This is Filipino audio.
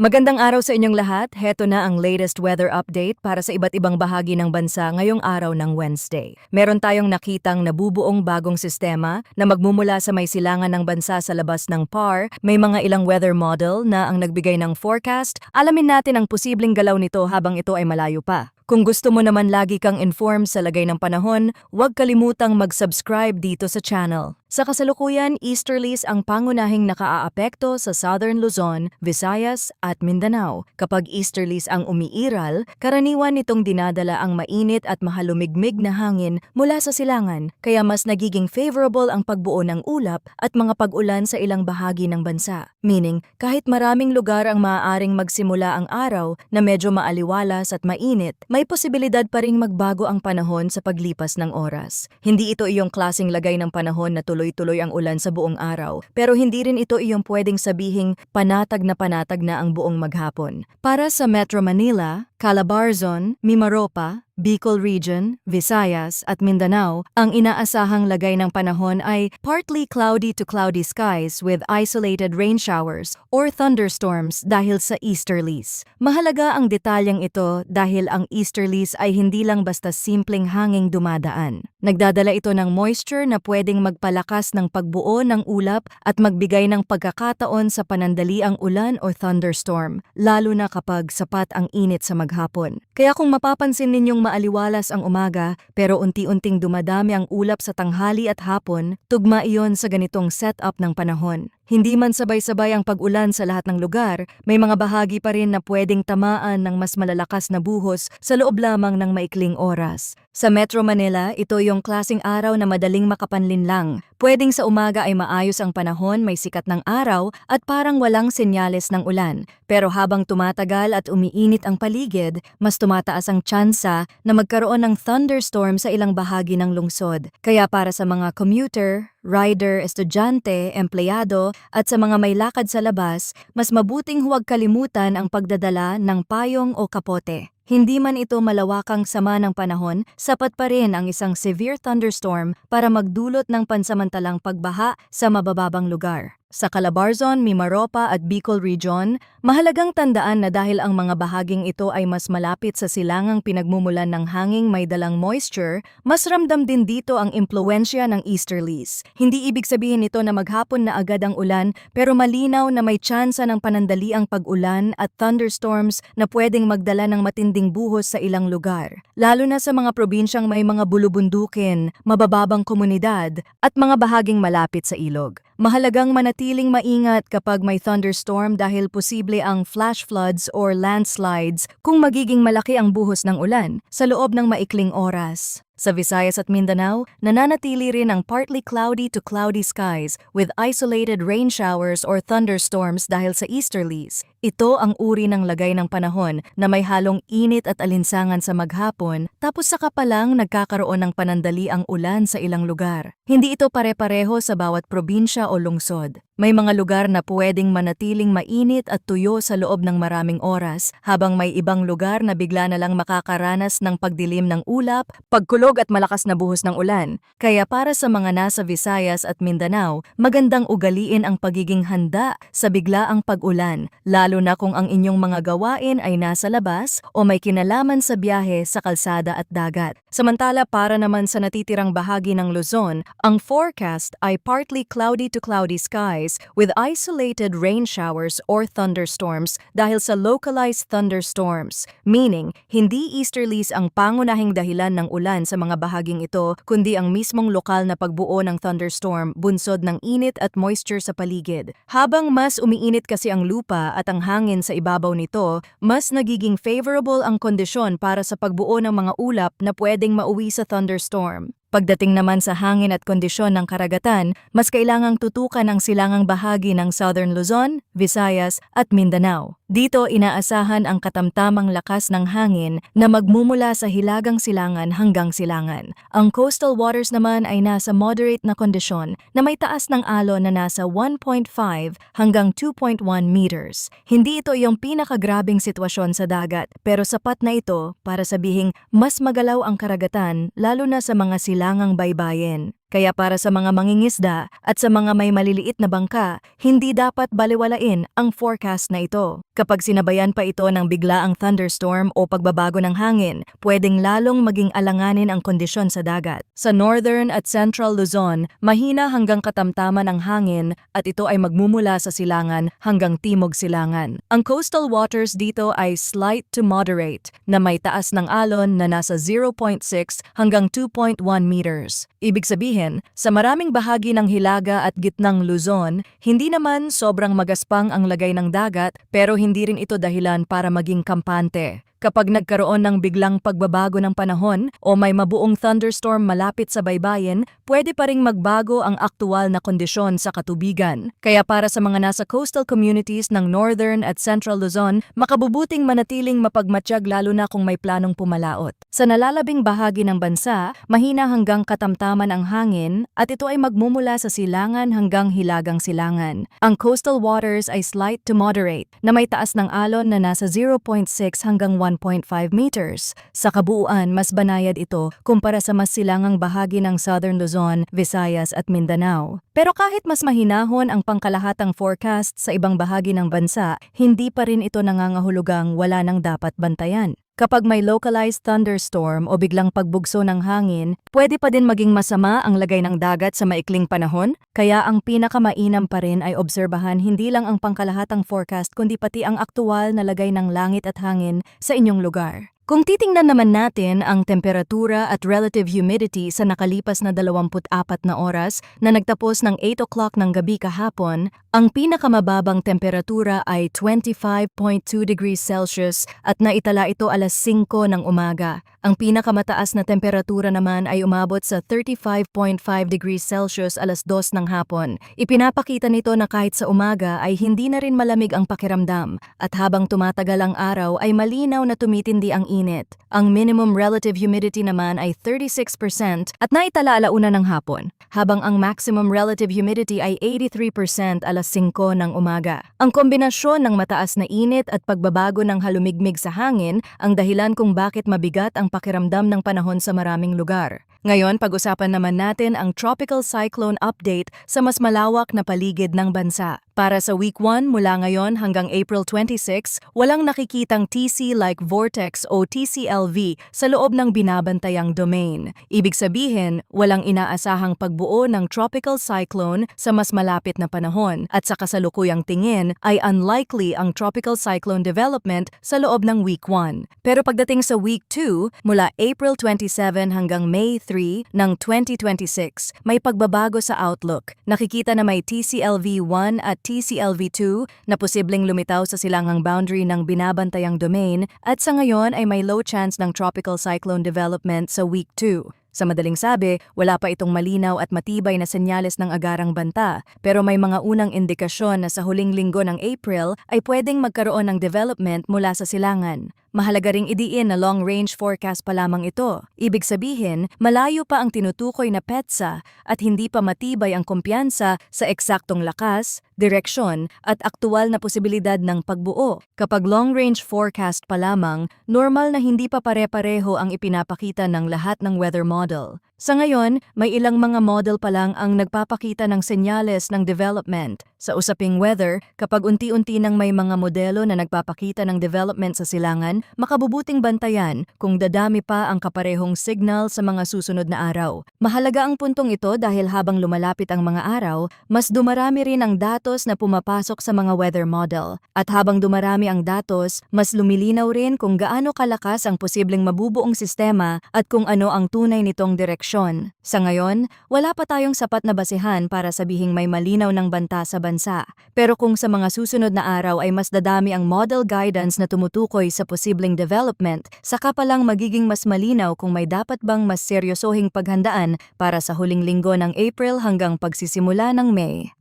Magandang araw sa inyong lahat. Heto na ang latest weather update para sa iba't ibang bahagi ng bansa ngayong araw ng Wednesday. Meron tayong nakitang nabubuong bagong sistema na magmumula sa may silangan ng bansa sa labas ng PAR. May mga ilang weather model na ang nagbigay ng forecast. Alamin natin ang posibleng galaw nito habang ito ay malayo pa. Kung gusto mo naman lagi kang informed sa lagay ng panahon, huwag kalimutang mag-subscribe dito sa channel. Sa kasalukuyan, easterlies ang pangunahing nakaaapekto sa Southern Luzon, Visayas at Mindanao. Kapag easterlies ang umiiral, karaniwan nitong dinadala ang mainit at mahalumigmig na hangin mula sa silangan, kaya mas nagiging favorable ang pagbuo ng ulap at mga pag-ulan sa ilang bahagi ng bansa. Meaning, kahit maraming lugar ang maaaring magsimula ang araw na medyo maaliwalas at mainit, may posibilidad pa ring magbago ang panahon sa paglipas ng oras. Hindi ito iyong klaseng lagay ng panahon na tuloy-tuloy ang ulan sa buong araw, pero hindi rin ito iyong pwedeng sabihing panatag na ang buong maghapon. Para sa Metro Manila, Calabarzon, Mimaropa, Bicol Region, Visayas at Mindanao, ang inaasahang lagay ng panahon ay partly cloudy to cloudy skies with isolated rain showers or thunderstorms dahil sa easterlies. Mahalaga ang detalyeng ito dahil ang easterlies ay hindi lang basta simpleng hanging dumadaan. Nagdadala ito ng moisture na pwedeng magpalakas ng pagbuo ng ulap at magbigay ng pagkakataon sa panandaliang ulan o thunderstorm, lalo na kapag sapat ang init sa maghapon. Kaya kung mapapansin ninyong maaliwalas ang umaga pero unti-unting dumadami ang ulap sa tanghali at hapon, tugma iyon sa ganitong setup ng panahon. Hindi man sabay-sabay ang pag-ulan sa lahat ng lugar, may mga bahagi pa rin na pwedeng tamaan ng mas malalakas na buhos sa loob lamang ng maikling oras. Sa Metro Manila, ito yung klaseng araw na madaling makapanlin lang. Pwedeng sa umaga ay maayos ang panahon, may sikat ng araw at parang walang senyales ng ulan. Pero habang tumatagal at umiinit ang paligid, mas tumataas ang tsansa na magkaroon ng thunderstorm sa ilang bahagi ng lungsod. Kaya para sa mga commuter, rider, estudyante, empleyado at sa mga may lakad sa labas, mas mabuting huwag kalimutan ang pagdadala ng payong o kapote. Hindi man ito malawakang sama ng panahon, sapat pa rin ang isang severe thunderstorm para magdulot ng pansamantalang pagbaha sa mabababang lugar. Sa Calabarzon, Mimaropa at Bicol Region, mahalagang tandaan na dahil ang mga bahaging ito ay mas malapit sa silangang pinagmumulan ng hanging may dalang moisture, mas ramdam din dito ang impluensya ng easterlies. Hindi ibig sabihin nito na maghapon na agad ang ulan, pero malinaw na may tsansa ng panandaliang pag-ulan at thunderstorms na pwedeng magdala ng matinding buhos sa ilang lugar. Lalo na sa mga probinsyang may mga bulubundukin, mabababang komunidad at mga bahaging malapit sa ilog. Mahalagang manatiling maingat kapag may thunderstorm dahil posible ang flash floods or landslides kung magiging malaki ang buhos ng ulan sa loob ng maikling oras. Sa Visayas at Mindanao, nananatili rin ang partly cloudy to cloudy skies with isolated rain showers or thunderstorms dahil sa easterlies. Ito ang uri ng lagay ng panahon na may halong init at alinsangan sa maghapon tapos saka pa lang nagkakaroon ng panandali ang ulan sa ilang lugar. Hindi ito pare-pareho sa bawat probinsya o lungsod. May mga lugar na pwedeng manatiling mainit at tuyo sa loob ng maraming oras, habang may ibang lugar na bigla na lang makakaranas ng pagdilim ng ulap, pagkulog at malakas na buhos ng ulan. Kaya para sa mga nasa Visayas at Mindanao, magandang ugaliin ang pagiging handa sa biglaang pag-ulan, lalo na kung ang inyong mga gawain ay nasa labas o may kinalaman sa biyahe sa kalsada at dagat. Samantala para naman sa natitirang bahagi ng Luzon, ang forecast ay partly cloudy to cloudy skies with isolated rain showers or thunderstorms dahil sa localized thunderstorms, meaning hindi easterlies ang pangunahing dahilan ng ulan sa mga bahaging ito kundi ang mismong lokal na pagbuo ng thunderstorm bunsod ng init at moisture sa paligid. Habang mas umiinit kasi ang lupa at ang hangin sa ibabaw nito, mas nagiging favorable ang kondisyon para sa pagbuo ng mga ulap na pwedeng mauwi sa thunderstorm. Pagdating naman sa hangin at kondisyon ng karagatan, mas kailangang tutukan ang silangang bahagi ng Southern Luzon, Visayas at Mindanao. Dito inaasahan ang katamtamang lakas ng hangin na magmumula sa hilagang silangan hanggang silangan. Ang coastal waters naman ay nasa moderate na kondisyon na may taas ng alon na nasa 1.5 hanggang 2.1 meters. Hindi ito yung pinakagrabing sitwasyon sa dagat, pero sapat na ito para sabihing mas magalaw ang karagatan lalo na sa mga silangang baybayin. Kaya para sa mga mangingisda at sa mga may maliliit na bangka, hindi dapat baliwalain ang forecast na ito. Kapag sinabayan pa ito ng biglaang thunderstorm o pagbabago ng hangin, pwedeng lalong maging alanganin ang kondisyon sa dagat. Sa northern at central Luzon, mahina hanggang katamtaman ang hangin at ito ay magmumula sa silangan hanggang timog silangan. Ang coastal waters dito ay slight to moderate na may taas ng alon na nasa 0.6 hanggang 2.1 meters. Ibig sabihin, sa maraming bahagi ng Hilaga at gitnang Luzon, hindi naman sobrang magaspang ang lagay ng dagat pero hindi rin ito dahilan para maging kampante. Kapag nagkaroon ng biglang pagbabago ng panahon o may mabuong thunderstorm malapit sa baybayin, pwede pa ring magbago ang aktual na kondisyon sa katubigan. Kaya para sa mga nasa coastal communities ng Northern at Central Luzon, makabubuting manatiling mapagmatsyag lalo na kung may planong pumalaot. Sa nalalabing bahagi ng bansa, mahina hanggang katamtaman ang hangin at ito ay magmumula sa silangan hanggang hilagang silangan. Ang coastal waters ay slight to moderate na may taas ng alon na nasa 0.6 hanggang 1.5 meters. Sa kabuuan, mas banayad ito kumpara sa mas silangang bahagi ng Southern Luzon, Visayas at Mindanao. Pero kahit mas mahinahon ang pangkalahatang forecast sa ibang bahagi ng bansa, hindi pa rin ito nangangahulugang wala nang dapat bantayan. Kapag may localized thunderstorm o biglang pagbugso ng hangin, pwede pa din maging masama ang lagay ng dagat sa maikling panahon, kaya ang pinakamainam pa rin ay obserbahan hindi lang ang pangkalahatang forecast kundi pati ang aktual na lagay ng langit at hangin sa inyong lugar. Kung titingnan naman natin ang temperatura at relative humidity sa nakalipas na 24 na oras na nagtapos ng 8 o'clock ng gabi kahapon, ang pinakamababang temperatura ay 25.2 degrees Celsius at naitala ito alas 5 ng umaga. Ang pinakamataas na temperatura naman ay umabot sa 35.5 degrees Celsius alas 2 ng hapon. Ipinapakita nito na kahit sa umaga ay hindi na rin malamig ang pakiramdam at habang tumatagal ang araw ay malinaw na tumitindi ang init. Ang minimum relative humidity naman ay 36% at naitala alauna ng hapon, habang ang maximum relative humidity ay 83% alas 5 ng umaga. Ang kombinasyon ng mataas na init at pagbabago ng halumigmig sa hangin ang dahilan kung bakit mabigat ang pakiramdam ng panahon sa maraming lugar. Ngayon, pag-usapan naman natin ang tropical cyclone update sa mas malawak na paligid ng bansa. Para sa week 1 mula ngayon hanggang April 26, walang nakikitang TC-like vortex o TCLV sa loob ng binabantayang domain. Ibig sabihin, walang inaasahang pagbuo ng tropical cyclone sa mas malapit na panahon at sa kasalukuyang tingin ay unlikely ang tropical cyclone development sa loob ng week 1. Pero pagdating sa week 2, mula April 27 hanggang May 3 ng 2026, may pagbabago sa outlook. Nakikita na may TCLV-1 at TCLV-2 na posibleng lumitaw sa silangang boundary ng binabantayang domain at sa ngayon ay may low chance ng tropical cyclone development sa week 2. Sa madaling sabi, wala pa itong malinaw at matibay na senyales ng agarang banta, pero may mga unang indikasyon na sa huling linggo ng April ay pwedeng magkaroon ng development mula sa silangan. Mahalaga ring idiin na long-range forecast pa lamang ito. Ibig sabihin, malayo pa ang tinutukoy na petsa at hindi pa matibay ang kumpiyansa sa eksaktong lakas, direksyon at aktual na posibilidad ng pagbuo. Kapag long-range forecast pa lamang, normal na hindi pa pare-pareho ang ipinapakita ng lahat ng weather model. Sa ngayon, may ilang mga model pa lang ang nagpapakita ng senyales ng development. Sa usaping weather, kapag unti-unti nang may mga modelo na nagpapakita ng development sa silangan, makabubuting bantayan kung dadami pa ang kaparehong signal sa mga susunod na araw. Mahalaga ang puntong ito dahil habang lumalapit ang mga araw, mas dumarami rin ang datos na pumapasok sa mga weather model. At habang dumarami ang datos, mas lumilinaw rin kung gaano kalakas ang posibleng mabubuong sistema at kung ano ang tunay nitong direksyon. Sa ngayon, wala pa tayong sapat na basehan para sabihing may malinaw ng banta sa bansa. Pero kung sa mga susunod na araw ay mas dadami ang model guidance na tumutukoy sa posibleng development, saka pa lang magiging mas malinaw kung may dapat bang mas seryosohing paghandaan para sa huling linggo ng April hanggang pagsisimula ng May.